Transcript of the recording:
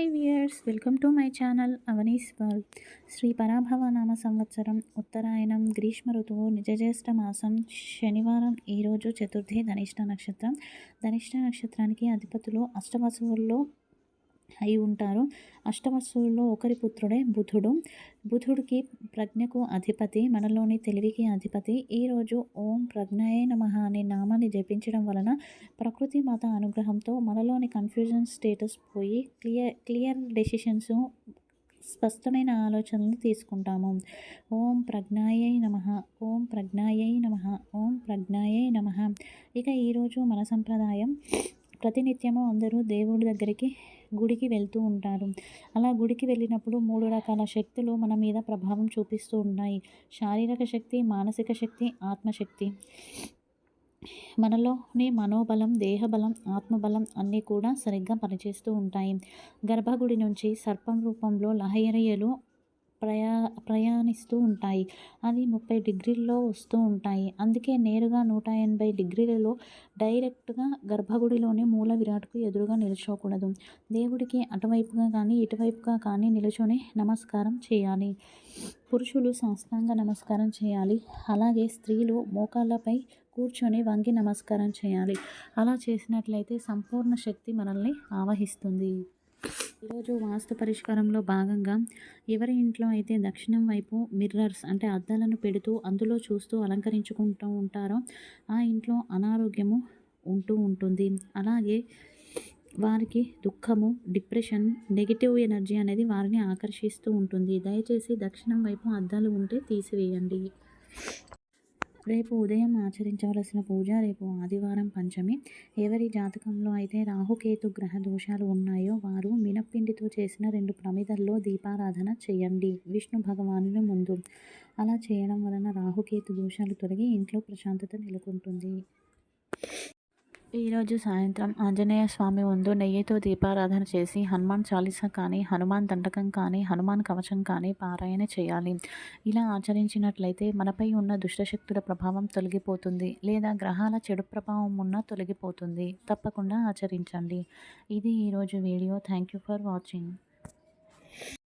Hi viewers, welcome to my channel Avani's world. Shri Parabhava నామ సంవత్సరం ఉత్తరాయణం గ్రీష్మ ఋతువు నిజజ్యేష్ఠ మాసం శనివారం. ఈరోజు చతుర్థి ధనిష్ట నక్షత్రం. ధనిష్ట నక్షత్రానికి అధిపతులు అష్టవసువుల్లో అయి ఉంటారు. అష్టవసువుల్లో ఒకరి పుత్రుడే బుధుడు. బుధుడికి ప్రజ్ఞకు అధిపతి, మనలోని తెలివికి అధిపతి. ఈరోజు ఓం ప్రజ్ఞాయే నమః అనే నామాన్ని జపించడం వలన ప్రకృతి మాత అనుగ్రహంతో మనలోని కన్ఫ్యూజన్ స్టేటస్ పోయి క్లియర్ డెసిషన్స్, స్పష్టమైన ఆలోచనలు తీసుకుంటాము. ఓం ప్రజ్ఞాయై నమః, ఓం ప్రజ్ఞాయై నమః, ఓం ప్రజ్ఞాయై నమః. ఇక ఈరోజు మన సంప్రదాయం, ప్రతినిత్యము అందరూ దేవుడి దగ్గరికి గుడికి వెళ్తూ ఉంటారు. అలా గుడికి వెళ్ళినప్పుడు 3 రకాల శక్తులు మన మీద ప్రభావం చూపిస్తూ ఉన్నాయి. శారీరక శక్తి, మానసిక శక్తి, ఆత్మశక్తి. మనలోని మనోబలం, దేహబలం, ఆత్మబలం అన్నీ కూడా సరిగ్గా పనిచేస్తూ ఉంటాయి. గర్భగుడి నుంచి సర్పం రూపంలో లహరియలు ప్రయాణిస్తూ ఉంటాయి. అది 30 డిగ్రీల్లో వస్తూ ఉంటాయి. అందుకే నేరుగా 180 డిగ్రీలలో డైరెక్ట్గా గర్భగుడిలోని మూల విరాట్కు ఎదురుగా నిల్చోకూడదు. దేవుడికి అటువైపుగా కానీ ఇటువైపుగా కానీ నిలుచొని నమస్కారం చేయాలి. పురుషులు సాష్టాంగ నమస్కారం చేయాలి. అలాగే స్త్రీలు మోకాళ్ళపై కూర్చొని వంగి నమస్కారం చేయాలి. అలా చేసినట్లయితే సంపూర్ణ శక్తి మనల్ని ఆవహిస్తుంది. ఈరోజు వాస్తు పరిష్కారంలో భాగంగా ఎవరి ఇంట్లో అయితే దక్షిణం వైపు మిర్రర్స్ అంటే అద్దాలను పెడుతూ అందులో చూస్తూ అలంకరించుకుంటూ ఉంటారో ఆ ఇంట్లో అనారోగ్యము ఉంటూ ఉంటుంది. అలాగే వారికి దుఃఖము, డిప్రెషన్, నెగిటివ్ ఎనర్జీ అనేది వారిని ఆకర్షిస్తూ ఉంటుంది. దయచేసి దక్షిణం వైపు అద్దాలు ఉంటే తీసివేయండి. రేపు ఉదయం ఆచరించవలసిన పూజ. రేపు ఆదివారం పంచమి. ఎవరి జాతకంలో అయితే రాహుకేతు గ్రహ దోషాలు ఉన్నాయో వారు మినప్పిండితో చేసిన 2 ప్రమిదల్లో దీపారాధన చేయండి విష్ణు భగవానుని ముందు. అలా చేయడం వలన రాహుకేతు దోషాలు తొలగి ఇంట్లో ప్రశాంతత నెలకొంటుంది. ఈరోజు సాయంత్రం ఆంజనేయ స్వామి ముందు నెయ్యితో దీపారాధన చేసి హనుమాన్ చాలీసా కానీ, హనుమాన్ దండకం కానీ, హనుమాన్ కవచం కానీ పారాయణ చేయాలి. ఇలా ఆచరించినట్లయితే మనపై ఉన్న దుష్టశక్తుల ప్రభావం తొలగిపోతుంది, లేదా గ్రహాల చెడు ప్రభావం ఉన్నా తొలగిపోతుంది. తప్పకుండా ఆచరించండి. ఇది ఈరోజు video. Thank you for watching.